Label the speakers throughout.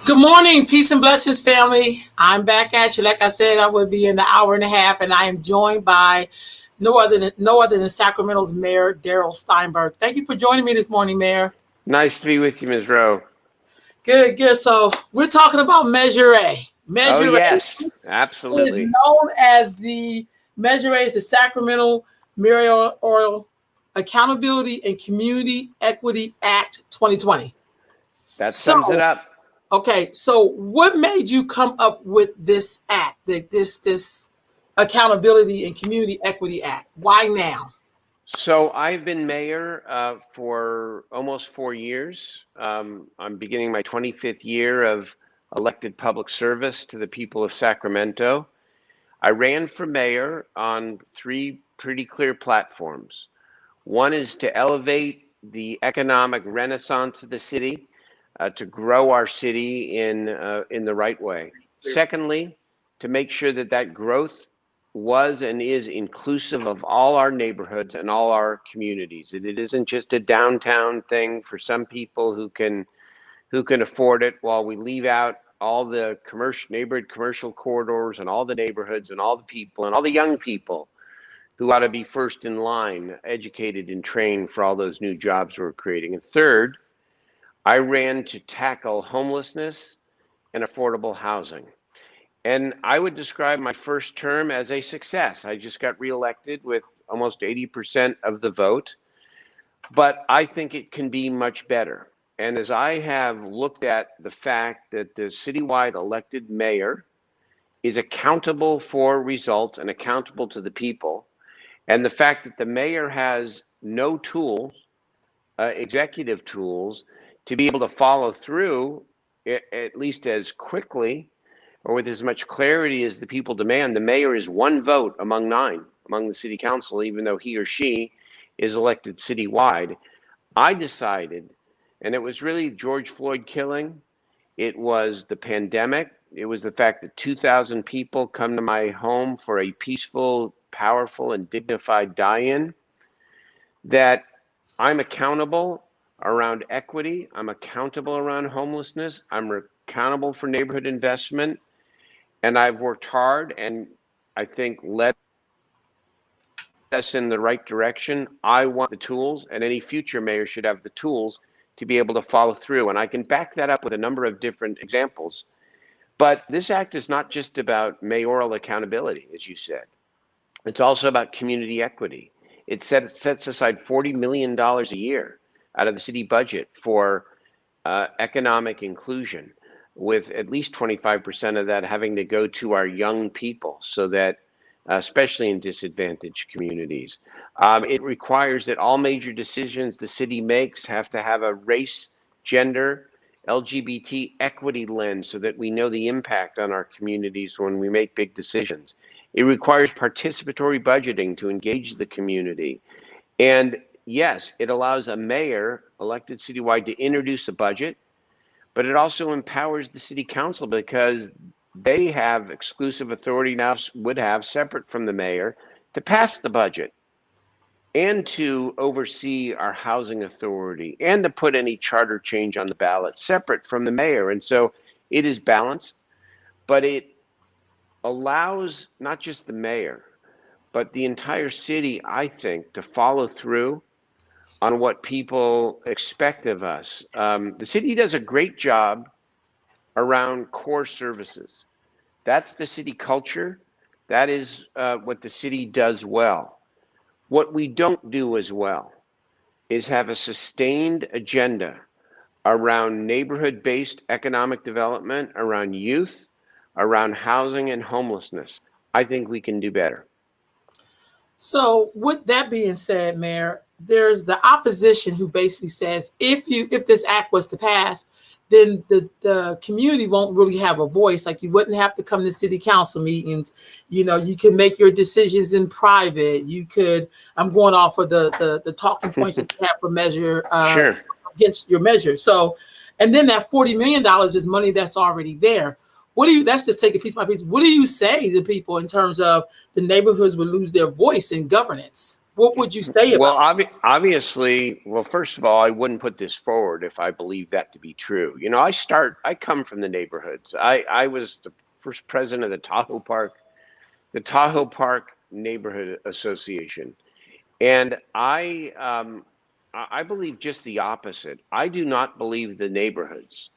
Speaker 1: Good morning, peace and blessings, family. I'm back at you. Like I said, I will be in the hour and a half, and I am joined by no other than Sacramento's Mayor Darrell Steinberg. Thank you for joining me this morning, Mayor.
Speaker 2: Nice to be with you, Ms. Rowe.
Speaker 1: Good, good. So we're talking about Measure A.
Speaker 2: Oh,
Speaker 1: Measure A
Speaker 2: yes,
Speaker 1: is
Speaker 2: absolutely.
Speaker 1: known as the Measure A is the Sacramento Mayor Accountability and Community Equity Act 2020.
Speaker 2: That sums it
Speaker 1: So,
Speaker 2: up.
Speaker 1: okay, so what made you come up with this act, this Accountability and Community Equity Act? Why now?
Speaker 2: So I've been mayor for almost 4 years. I'm beginning my 25th year of elected public service to the people of Sacramento. I ran for mayor on three pretty clear platforms. One is to elevate the economic renaissance of the city, to grow our city in the right way. Secondly, to make sure that that growth was and is inclusive of all our neighborhoods and all our communities. That it isn't just a downtown thing for some people who can afford it, while we leave out all the neighborhood commercial corridors and all the neighborhoods and all the people and all the young people who ought to be first in line, educated and trained for all those new jobs we're creating. And third, I ran to tackle homelessness and affordable housing. And I would describe my first term as a success. I just got reelected with almost 80% of the vote, but I think it can be much better. And as I have looked at the fact that the citywide elected mayor is accountable for results and accountable to the people, and the fact that the mayor has no tools, executive tools, to be able to follow through, at least as quickly or with as much clarity as the people demand. The mayor is one vote among 9 among the city council, even though he or she is elected citywide. I decided, and it was really George Floyd killing, it was the pandemic, it was the fact that 2,000 people come to my home for a peaceful, powerful, and dignified die-in, that I'm accountable around equity. I'm accountable around homelessness. I'm accountable for neighborhood investment. And I've worked hard and I think led us in the right direction. I want the tools, and any future mayor should have the tools to be able to follow through. And I can back that up with a number of different examples. But this act is not just about mayoral accountability, as you said. It's also about community equity. It sets aside $40 million a year out of the city budget for economic inclusion, with at least 25% of that having to go to our young people, so that, especially in disadvantaged communities. It requires that all major decisions the city makes have to have a race, gender, LGBT equity lens, so that we know the impact on our communities when we make big decisions. It requires participatory budgeting to engage the community. And yes, it allows a mayor elected citywide to introduce a budget, but it also empowers the city council, because they have exclusive authority now, would have separate from the mayor, to pass the budget and to oversee our housing authority and to put any charter change on the ballot separate from the mayor. And so it is balanced, but it allows not just the mayor, but the entire city, I think, to follow through on what people expect of us. The city does a great job around core services. That's the city culture. That is what the city does well. What we don't do as well is have a sustained agenda around neighborhood-based economic development, around youth, around housing and homelessness. I think we can do better.
Speaker 1: So, with that being said, Mayor, there's the opposition who basically says if this act was to pass, then the community won't really have a voice. Like you wouldn't have to come to city council meetings. You know, you can make your decisions in private. You could. I'm going off of the talking points that you have for measure
Speaker 2: Sure.
Speaker 1: against your measure. So, and then that $40 million is money that's already there. What do you? Let's just take it piece by piece. What do you say to people in terms of the neighborhoods would lose their voice in governance? What would you say
Speaker 2: Well,
Speaker 1: about?
Speaker 2: obviously, well, first of all, I wouldn't put this forward if I believe that to be true. You know, I come from the neighborhoods. I was the first president of the Tahoe Park Neighborhood Association. And I believe just the opposite. I do not believe the neighborhoods,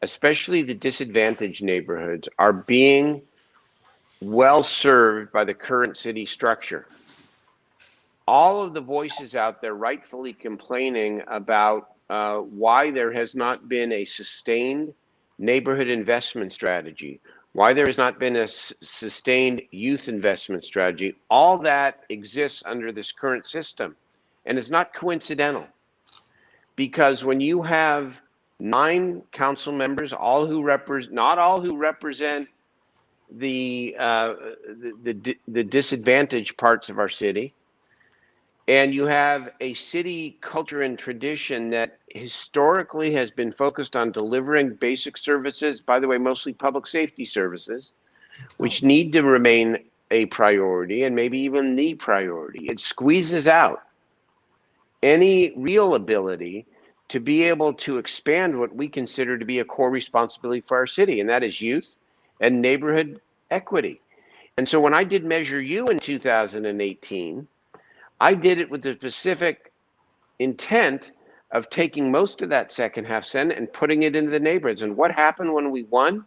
Speaker 2: especially the disadvantaged neighborhoods, are being well served by the current city structure. All of the voices out there rightfully complaining about why there has not been a sustained neighborhood investment strategy, why there has not been a sustained youth investment strategy. All that exists under this current system. And it's not coincidental, because when you have 9 council members, not all who represent the disadvantaged parts of our city, and you have a city culture and tradition that historically has been focused on delivering basic services, by the way, mostly public safety services, which need to remain a priority and maybe even the priority. It squeezes out any real ability to be able to expand what we consider to be a core responsibility for our city, and that is youth and neighborhood equity. And so when I did Measure U in 2018, I did it with the specific intent of taking most of that second half cent and putting it into the neighborhoods. And what happened when we won?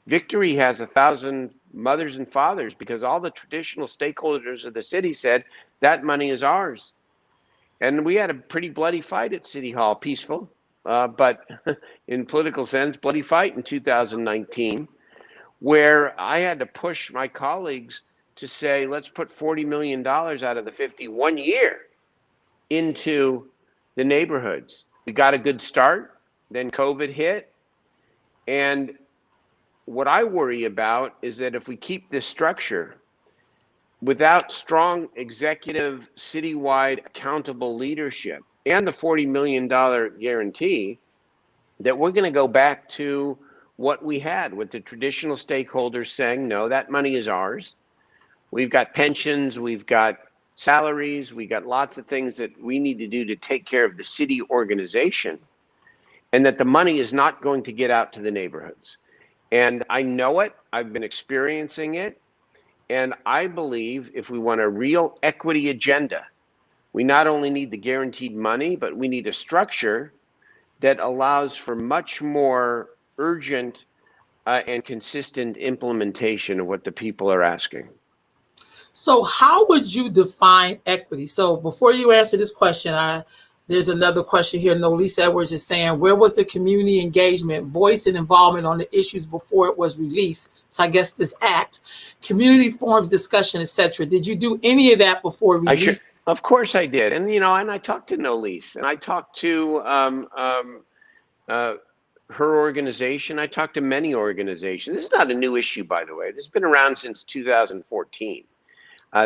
Speaker 2: Victory has 1,000 mothers and fathers, because all the traditional stakeholders of the city said that money is ours. And we had a pretty bloody fight at City Hall, peaceful, but in political sense, bloody fight in 2019, where I had to push my colleagues to say, let's put $40 million out of the 51 year into the neighborhoods. We got a good start, then COVID hit. And what I worry about is that if we keep this structure without strong executive citywide accountable leadership and the $40 million guarantee, that we're going to go back to what we had with the traditional stakeholders saying, no, that money is ours. We've got pensions, we've got salaries, we got lots of things that we need to do to take care of the city organization, and that the money is not going to get out to the neighborhoods. And I know it, I've been experiencing it, and I believe if we want a real equity agenda, we not only need the guaranteed money, but we need a structure that allows for much more urgent and consistent implementation of what the people are asking.
Speaker 1: So how would you define equity? So before you answer this question, there's another question here. Nolise Edwards is saying, where was the community engagement, voice, and involvement on the issues before it was released? So I guess this act, community forums, discussion, etc. Did you do any of that before release?
Speaker 2: Of course I did. And, you know, and I talked to Nolise, and I talked to her organization. I talked to many organizations. This is not a new issue, by the way. This has been around since 2014.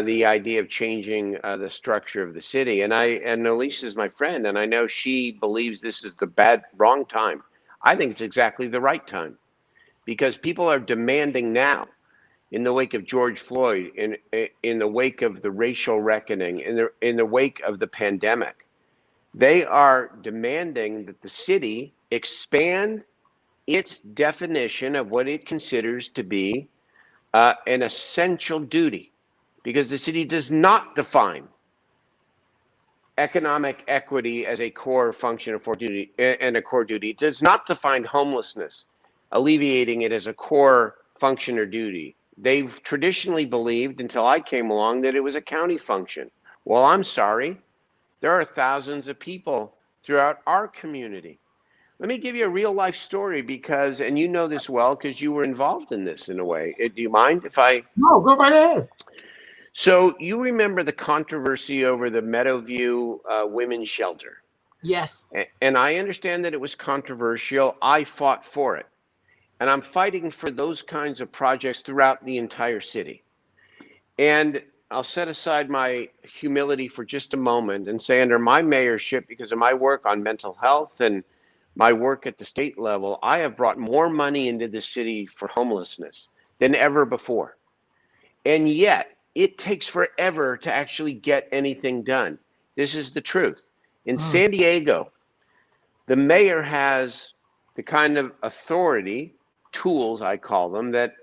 Speaker 2: The idea of changing the structure of the city. And Nolise is my friend, and I know she believes this is the wrong time. I think it's exactly the right time, because people are demanding now, in the wake of George Floyd, in the wake of the racial reckoning, in the wake of the pandemic, they are demanding that the city expand its definition of what it considers to be an essential duty. Because the city does not define economic equity as a core function of duty and a core duty. It does not define homelessness, alleviating it as a core function or duty. They've traditionally believed, until I came along, that it was a county function. Well, I'm sorry. There are thousands of people throughout our community. Let me give you a real life story, because, and you know this well because you were involved in this in a way. Do you mind if I?
Speaker 1: No, go right ahead.
Speaker 2: So you remember the controversy over the Meadowview women's shelter?
Speaker 1: Yes.
Speaker 2: And I understand that it was controversial. I fought for it. And I'm fighting for those kinds of projects throughout the entire city. And I'll set aside my humility for just a moment and say, under my mayorship, because of my work on mental health and my work at the state level, I have brought more money into the city for homelessness than ever before. And yet, it takes forever to actually get anything done. This is the truth. In
Speaker 1: Mm.
Speaker 2: San Diego, the mayor has the kind of authority, tools, I call them, that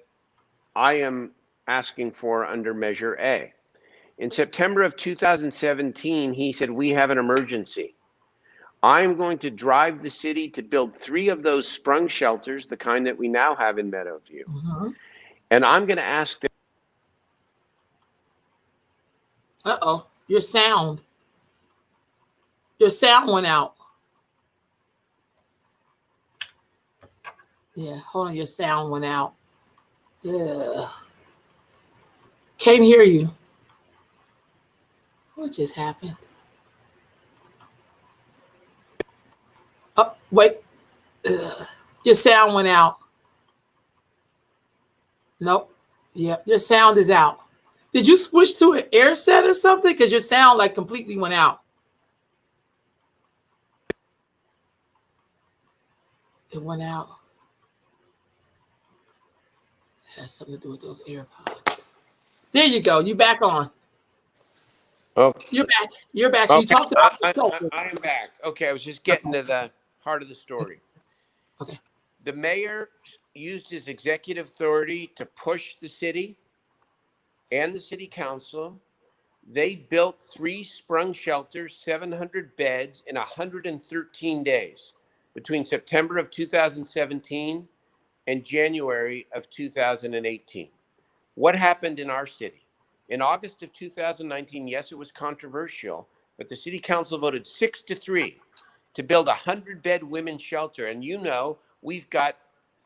Speaker 2: I am asking for under Measure A. In September of 2017, he said, we have an emergency. I'm going to drive the city to build 3 of those sprung shelters, the kind that we now have in Meadowview.
Speaker 1: Mm-hmm.
Speaker 2: And I'm going to ask them.
Speaker 1: Uh-oh. Your sound went out. Yeah, hold on. Your sound went out. Yeah. Can't hear you. What just happened? Oh, wait. Your sound went out. Nope. Yep. Your sound is out. Did you switch to an air set or something? Because your sound like completely went out. It went out. It has something to do with those AirPods. There you go. You back on.
Speaker 2: Okay.
Speaker 1: You're back. You're back. So you
Speaker 2: Okay.
Speaker 1: talked about the shelter.
Speaker 2: I am back. Okay. I was just getting to the heart of the story.
Speaker 1: Okay.
Speaker 2: The mayor used his executive authority to push the city and the city council. They built 3 sprung shelters, 700 beds in 113 days between September of 2017 and January of 2018. What happened in our city? In August of 2019, yes, it was controversial, but the city council voted 6-3 to build a 100-bed women's shelter. And you know, we've got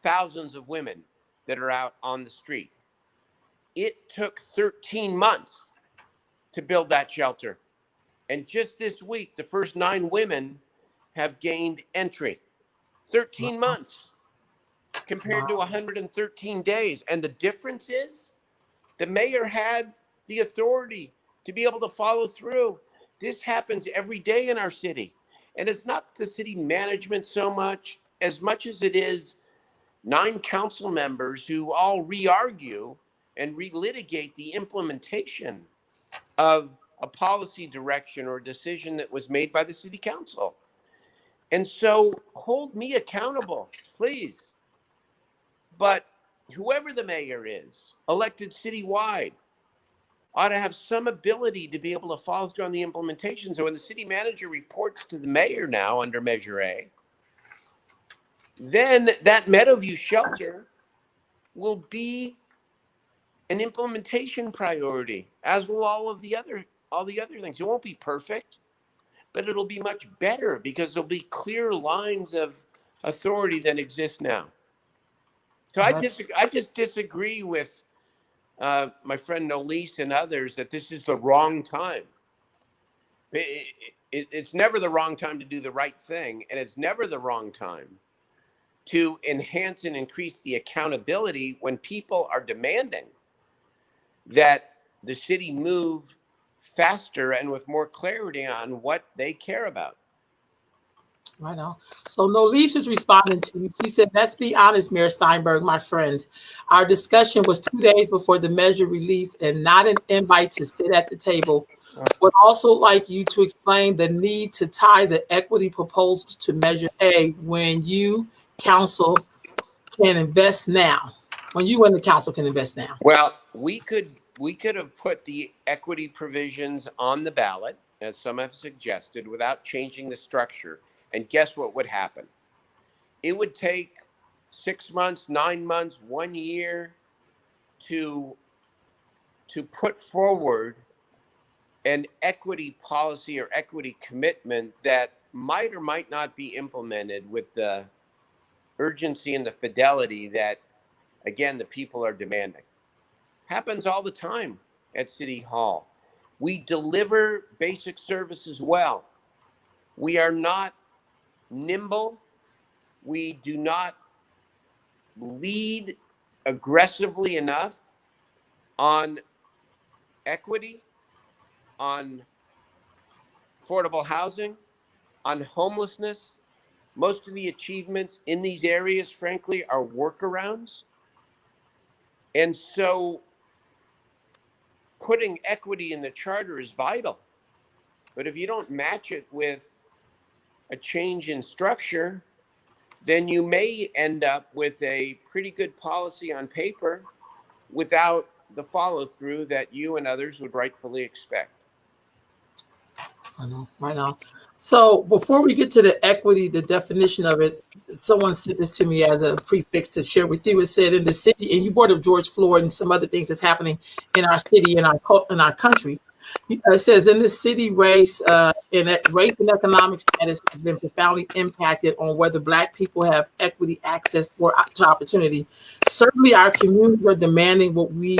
Speaker 2: thousands of women that are out on the street. It took 13 months to build that shelter. And just this week, the first 9 women have gained entry. 13 months compared to 113 days. And the difference is the mayor had the authority to be able to follow through. This happens every day in our city. And it's not the city management so much as it is 9 council members who all re-argue and relitigate the implementation of a policy direction or decision that was made by the city council. And so hold me accountable, please. But whoever the mayor is, elected citywide, ought to have some ability to be able to follow through on the implementation. So when the city manager reports to the mayor now under Measure A, then that Meadowview shelter will be an implementation priority, as will all the other things. It won't be perfect, but it'll be much better because there'll be clear lines of authority that exist now. So I just disagree with my friend Nolise and others that this is the wrong time. It's never the wrong time to do the right thing, and it's never the wrong time to enhance and increase the accountability when people are demanding that the city move faster and with more clarity on what they care about.
Speaker 1: Right on. So Nolise is responding to you. She said, let's be honest, Mayor Steinberg, my friend. Our discussion was 2 days before the measure release and not an invite to sit at the table. Would also like you to explain the need to tie the equity proposals to Measure A when you, council, can invest now. When you and the council can invest now.
Speaker 2: Well, we could have put the equity provisions on the ballot, as some have suggested, without changing the structure. And guess what would happen? It would take 6 months, 9 months, 1 year to put forward an equity policy or equity commitment that might or might not be implemented with the urgency and the fidelity that, again, the people are demanding. Happens all the time.
Speaker 3: at City Hall. We deliver basic services well. We are not nimble. We do not lead aggressively enough on equity, on affordable housing, on homelessness. Most of the achievements in these areas, frankly, are workarounds. And so putting equity in the charter is vital. But if you don't match it with a change in structure, then you may end up with a pretty good policy on paper without the follow through that you and others would rightfully expect.
Speaker 1: I know, right now. So before we get to the equity, the definition of it, someone sent this to me as a prefix to share with you. It said in the city, and you brought up George Floyd and some other things that's happening in our city, in our country. It says in the city, race and economic status have been profoundly impacted on whether Black people have equity access to opportunity. Certainly, our communities are demanding what we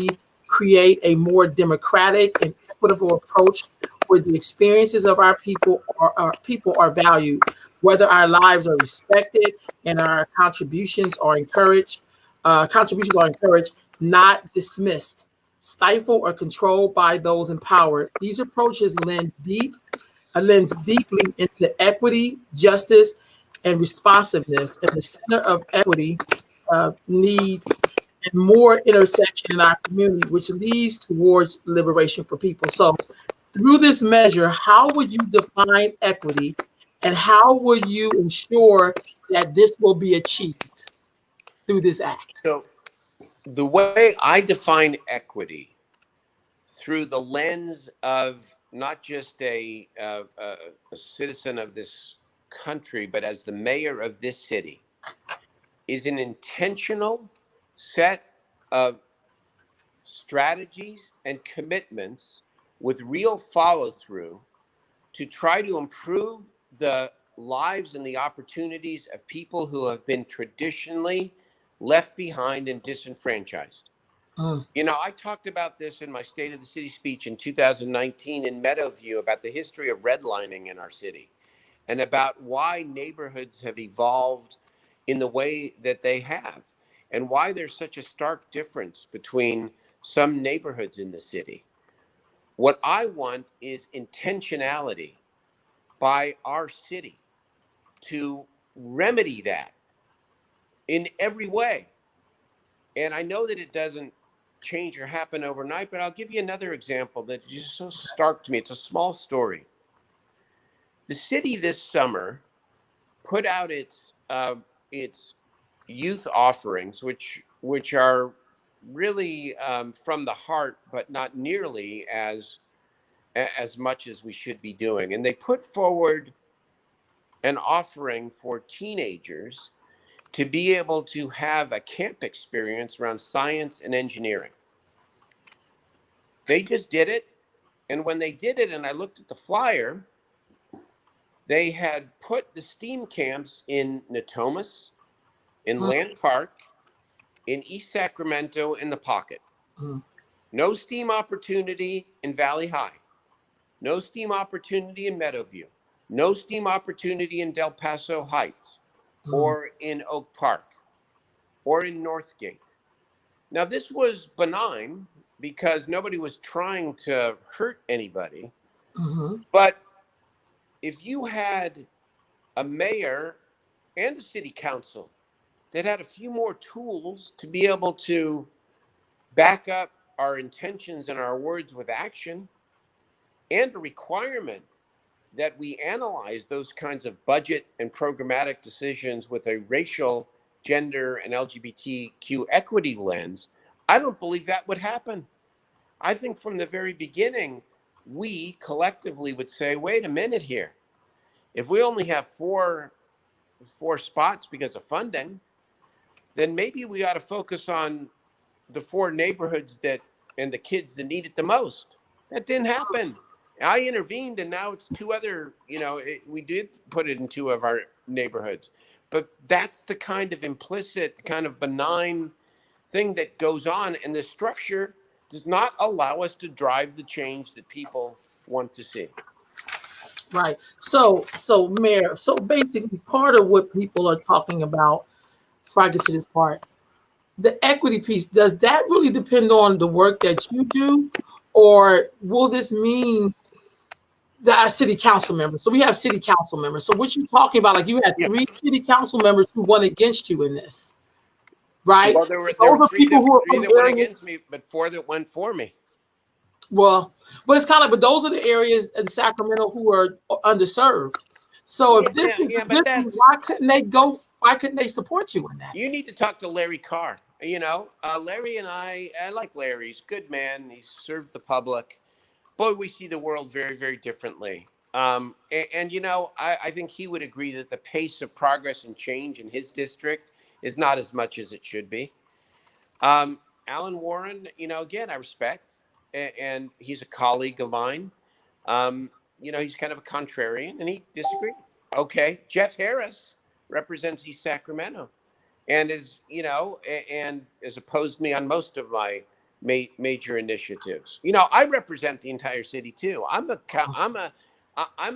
Speaker 1: create a more democratic and equitable approach where the experiences of our people are valued, whether our lives are respected and our contributions are encouraged, not dismissed, stifled, or controlled by those in power. These approaches lends deeply into equity, justice, and responsiveness. And the center of equity need and more intersection in our community, which leads towards liberation for people. So through this measure, how would you define equity and how would you ensure that this will be achieved through this act?
Speaker 3: So, the way I define equity through the lens of not just a citizen of this country, but as the mayor of this city, is an intentional set of strategies and commitments with real follow through to try to improve the lives and the opportunities of people who have been traditionally left behind and disenfranchised.
Speaker 1: Mm,
Speaker 3: You know, I talked about this in my State of the City speech in 2019 in Meadowview about the history of redlining in our city and about why neighborhoods have evolved in the way that they have and why there's such a stark difference between some neighborhoods in the city. What I want is intentionality by our city to remedy that in every way. And I know that it doesn't change or happen overnight, but I'll give you another example that is just so stark to me. It's a small story. The city this summer put out its youth offerings, which are really from the heart, but not nearly as much as we should be doing. And they put forward an offering for teenagers to be able to have a camp experience around science and engineering. They just did it. And when they did it, and I looked at the flyer, they had put the STEAM camps in Natomas, in
Speaker 1: mm,
Speaker 3: Land Park, in East Sacramento, in the Pocket.
Speaker 1: mm,
Speaker 3: No STEAM opportunity in Valley High. No STEAM opportunity in Meadowview. No STEAM opportunity in Del Paso Heights
Speaker 1: mm,
Speaker 3: or in Oak Park or in Northgate. Now, this was benign because nobody was trying to hurt anybody.
Speaker 1: mhm,
Speaker 3: But if you had a mayor and a city council that had a few more tools to be able to back up our intentions and our words with action, and a requirement that we analyze those kinds of budget and programmatic decisions with a racial, gender, and LGBTQ equity lens, I don't believe that would happen. I think from the very beginning, we collectively would say, wait a minute here. If we only have four spots because of funding, then maybe we ought to focus on the four neighborhoods that and the kids that need it the most. That didn't happen. I intervened, and now it's two other. We did put it in two of our neighborhoods, but that's the kind of implicit, kind of benign thing that goes on, and the structure does not allow us to drive the change that people want to see.
Speaker 1: Right. So, Mayor, so basically part of what people are talking about, before I get to this part, the equity piece, does that really depend on the work that you do? Or will this mean that our city council members? So we have city council members. So what you're talking about, like you had
Speaker 3: Yeah.
Speaker 1: 3 city council members who went against you in this, right?
Speaker 3: Well, there were
Speaker 1: Those are
Speaker 3: three
Speaker 1: people who are
Speaker 3: three
Speaker 1: from
Speaker 3: that went
Speaker 1: areas.
Speaker 3: against me, but 4 that went for me.
Speaker 1: Well, but it's kind of, but those are the areas in Sacramento who are underserved. So if this is the
Speaker 3: But
Speaker 1: difference, why couldn't they go? Why couldn't they support you in that?
Speaker 3: You need to talk to Larry Carr. Larry and I like Larry. He's a good man. He's served the public. Boy, we see the world very, very differently. I think he would agree that the pace of progress and change in his district is not as much as it should be. Alan Warren, again, I respect, and he's a colleague of mine. He's kind of a contrarian, and he disagreed. Okay, Jeff Harris represents East Sacramento, and has opposed me on most of my major initiatives. I represent the entire city too. I'm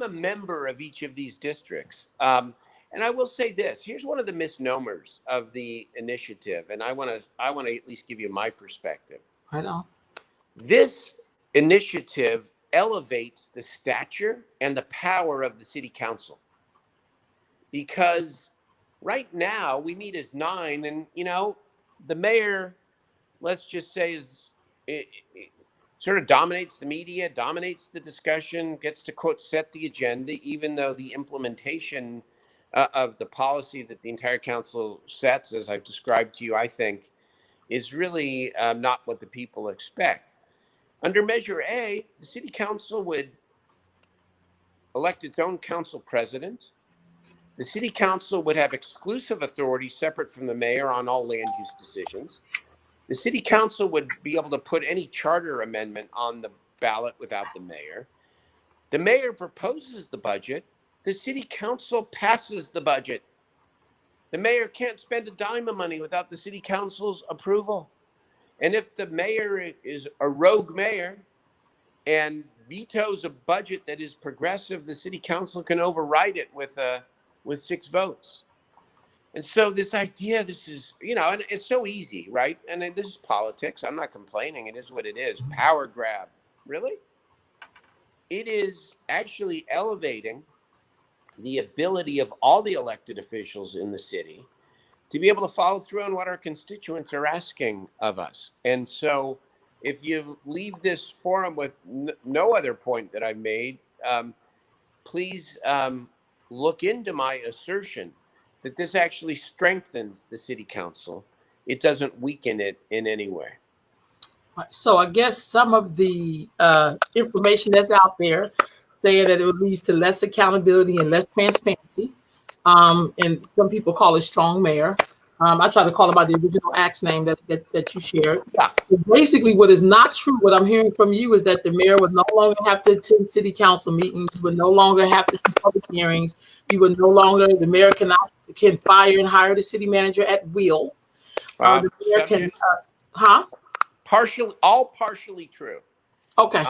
Speaker 3: a member of each of these districts. And I will say this: here's one of the misnomers of the initiative, and I want to at least give you my perspective.
Speaker 1: I know.
Speaker 3: This initiative elevates the stature and the power of the city council, because right now we meet as 9, and the mayor, let's just say, it sort of dominates the media, dominates the discussion, gets to, quote, set the agenda, even though the implementation of the policy that the entire council sets, as I've described to you, I think, is really not what the people expect. Under Measure A, the city council would elect its own council president. The city council would have exclusive authority separate from the mayor on all land use decisions. The city council would be able to put any charter amendment on the ballot without the mayor. The mayor proposes the budget. The city council passes the budget. The mayor can't spend a dime of money without the city council's approval. And if the mayor is a rogue mayor and vetoes a budget that is progressive, the city council can override it with 6 votes. And so this idea, this is, and it's so easy, right? And this is politics. I'm not complaining. It is what it is. Power grab. Really? It is actually elevating the ability of all the elected officials in the city to be able to follow through on what our constituents are asking of us. And so if you leave this forum with no other point that I've made, please look into my assertion that this actually strengthens the city council. It doesn't weaken it in any way.
Speaker 1: So I guess some of the information that's out there saying that it would lead to less accountability and less transparency. And some people call it strong mayor. I try to call it by the original axe name that you shared.
Speaker 3: Yeah.
Speaker 1: So basically, what is not true, what I'm hearing from you, is that the mayor would no longer have to attend city council meetings, would no longer have to do public hearings. The mayor can fire and hire the city manager at will. The mayor can,
Speaker 3: partially true.
Speaker 1: Okay.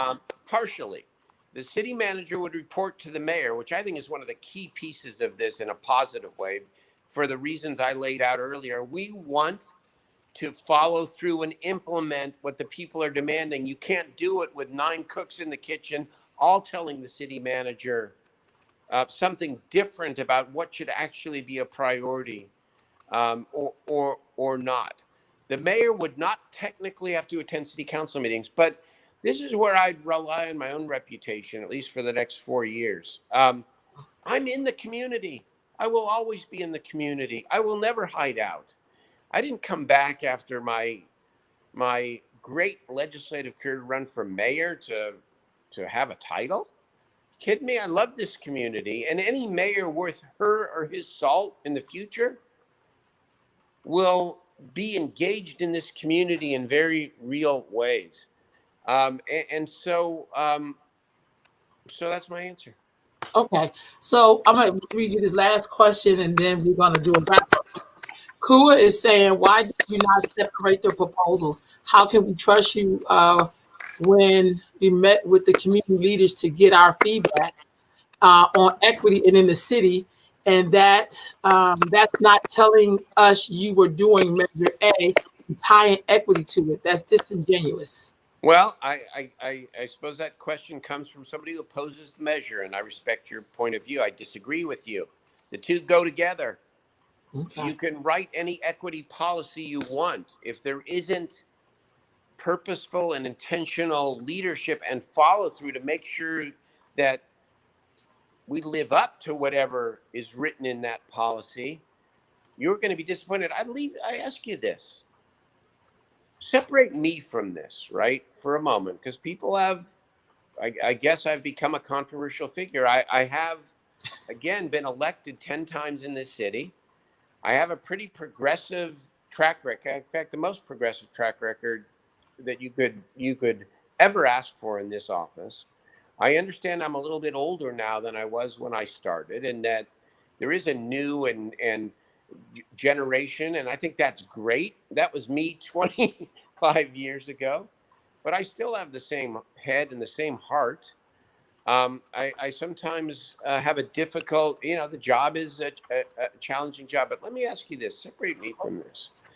Speaker 3: Partially. The city manager would report to the mayor, which I think is one of the key pieces of this in a positive way, for the reasons I laid out earlier. We want to follow through and implement what the people are demanding. You can't do it with 9 cooks in the kitchen, all telling the city manager something different about what should actually be a priority or not. The mayor would not technically have to attend city council meetings, but this is where I'd rely on my own reputation, at least for the next 4 years. I'm in the community. I will always be in the community. I will never hide out. I didn't come back after my great legislative career to run for mayor to have a title. Kidding me? I love this community, and any mayor worth her or his salt in the future will be engaged in this community in very real ways. So that's my answer.
Speaker 1: Okay, so I'm going to read you this last question, and then we're going to do a wrap up. Kua is saying, why did you not separate the proposals? How can we trust you when we met with the community leaders to get our feedback on equity and in the city? And that's not telling us you were doing measure A and tying equity to it. That's disingenuous.
Speaker 3: Well, I suppose that question comes from somebody who opposes the measure, and I respect your point of view. I disagree with you. The two go together.
Speaker 1: Okay.
Speaker 3: You can write any equity policy you want. If there isn't purposeful and intentional leadership and follow through to make sure that we live up to whatever is written in that policy, you're going to be disappointed. I ask you this. Separate me from this, right, for a moment, because people have, I guess I've become a controversial figure. I have, again, been elected 10 times in this city. I have a pretty progressive track record. In fact, the most progressive track record that you could ever ask for in this office. I understand I'm a little bit older now than I was when I started, and that there is a new and generation, and I think that's great. That was me 25 years ago, but I still have the same head and the same heart. I sometimes have a difficult, the job is a challenging job, but let me ask you this, separate me from this.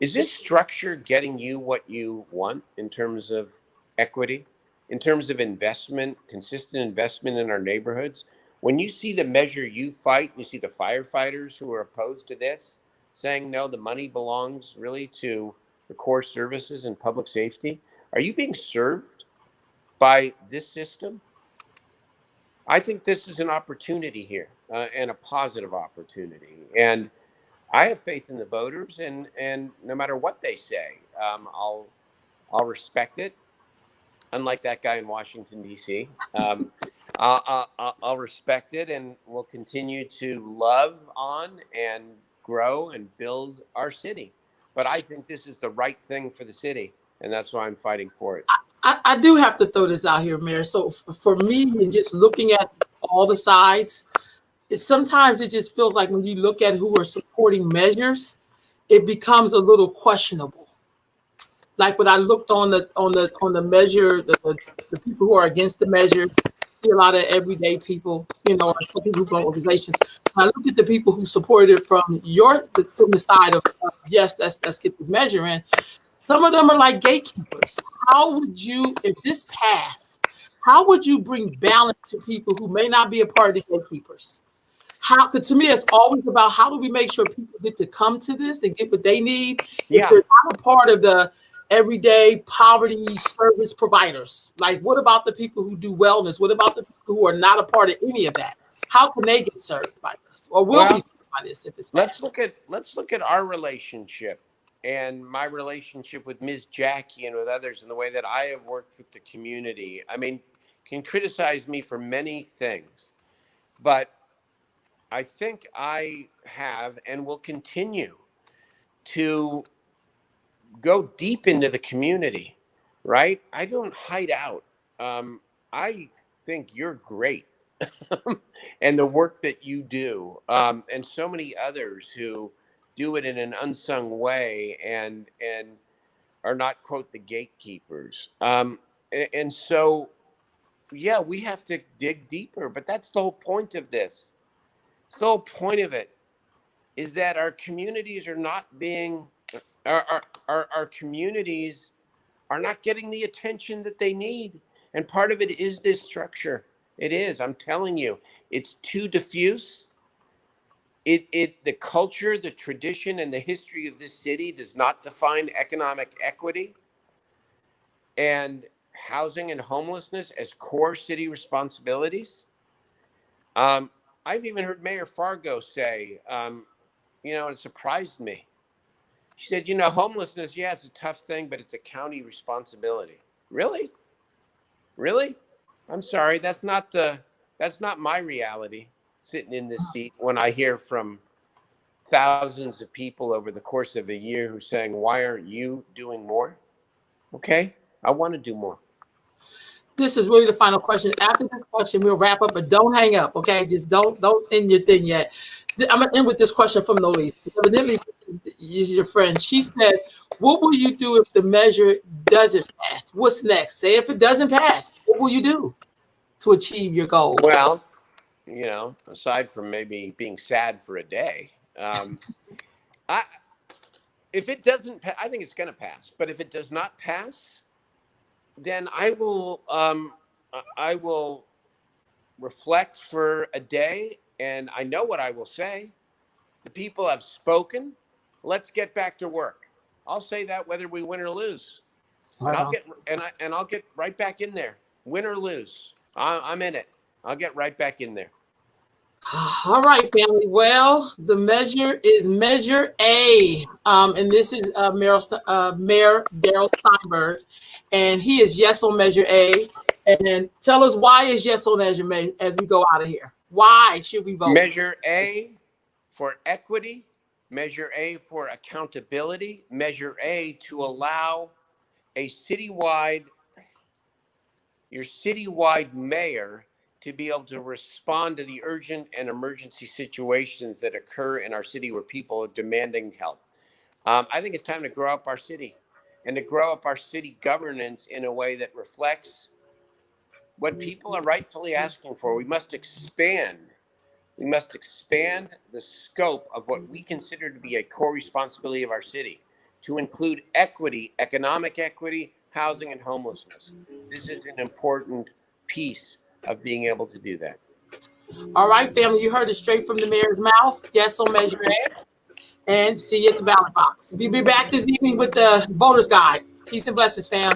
Speaker 3: Is this structure getting you what you want in terms of equity, in terms of investment, consistent investment in our neighborhoods? When you see the measure you fight, you see the firefighters who are opposed to this saying, no, the money belongs really to the core services and public safety. Are you being served by this system? I think this is an opportunity here, and a positive opportunity. And I have faith in the voters, and no matter what they say, I'll respect it. Unlike that guy in Washington D.C., I'll respect it, and we'll continue to love on and grow and build our city. But I think this is the right thing for the city, and that's why I'm fighting for it.
Speaker 1: I do have to throw this out here, Mayor. So for me, and just looking at all the sides, sometimes it just feels like when you look at who are supporting measures, it becomes a little questionable. Like when I looked on the measure, the people who are against the measure, see a lot of everyday people, or people who run organizations. When I look at the people who supported it from the side of yes, let's get this measure in. Some of them are like gatekeepers. How would you, if this passed, how would you bring balance to people who may not be a part of the gatekeepers? How? Because to me, it's always about how do we make sure people get to come to this and get what they need if
Speaker 3: Yeah.
Speaker 1: they're not a part of the everyday poverty service providers. Like, what about the people who do wellness? What about the people who are not a part of any of that? How can they get served by this, or will be
Speaker 3: Well,
Speaker 1: served by this if it's
Speaker 3: let's
Speaker 1: passed?
Speaker 3: look at our relationship and my relationship with Ms. Jackie and with others, and the way that I have worked with the community. I mean, can criticize me for many things, but I think I have and will continue to go deep into the community, right? I don't hide out. I think you're great. And the work that you do, and so many others who do it in an unsung way and are not, quote, the gatekeepers. And so, yeah, we have to dig deeper, but that's the whole point of this. It's the whole point of it is that our communities are not being, our communities are not getting the attention that they need. And part of it is this structure. It is, I'm telling you, it's too diffuse. The culture, the tradition, and the history of this city does not define economic equity and housing and homelessness as core city responsibilities. I've even heard Mayor Fargo say, it surprised me. She said, homelessness, yeah, it's a tough thing, but it's a county responsibility. Really? Really? I'm sorry, that's not my reality sitting in this seat when I hear from thousands of people over the course of a year who are saying, why aren't you doing more? Okay, I want to do more.
Speaker 1: This is really the final question. After this question, we'll wrap up, but don't hang up, okay? Just don't end your thing yet. I'm gonna end with this question from Nolise. Evidently, this is your friend. She said, "What will you do if the measure doesn't pass? What's next? Say if it doesn't pass, what will you do to achieve your goals?"
Speaker 3: Well, you know, aside from maybe being sad for a day, I if it doesn't, I think it's going to pass. But if it does not pass, then I will reflect for a day, and I know what I will say. The people have spoken. Let's get back to work. I'll say that whether we win or lose, and
Speaker 1: Right on.
Speaker 3: I'll get right back in there, win or lose. I'm in it. I'll get right back in there.
Speaker 1: All right, family. Well, the measure is Measure A, and this is Mayor Darrell Steinberg, and he is yes on Measure A. And tell us why is yes on Measure A as we go out of here. Why should we vote?
Speaker 3: Measure A for equity, Measure A for accountability, Measure A to allow a your citywide mayor to be able to respond to the urgent and emergency situations that occur in our city where people are demanding help. I think it's time to grow up our city and to grow up our city governance in a way that reflects what people are rightfully asking for. We must expand the scope of what we consider to be a core responsibility of our city to include equity, economic equity, housing, and homelessness. This is an important piece of being able to do that.
Speaker 1: All right, family, you heard it straight from the mayor's mouth. Yes on Measure A. And see you at the ballot box. We'll be back this evening with the voter's guide. Peace and blessings, fam.